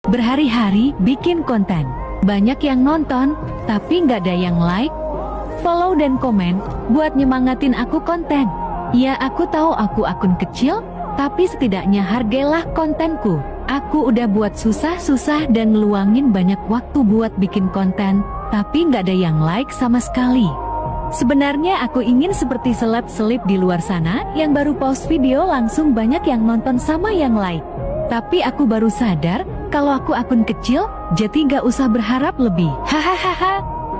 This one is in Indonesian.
Berhari-hari bikin konten, banyak yang nonton, tapi nggak ada yang like, follow dan komen, buat nyemangatin aku konten. Ya aku tahu aku akun kecil, tapi setidaknya hargailah kontenku. Aku udah buat susah-susah dan ngeluangin banyak waktu buat bikin konten, tapi nggak ada yang like sama sekali. Sebenarnya aku ingin seperti seleb-seleb di luar sana, yang baru post video langsung banyak yang nonton sama yang like. Tapi aku baru sadar, kalau aku akun kecil, jadi gak usah berharap lebih.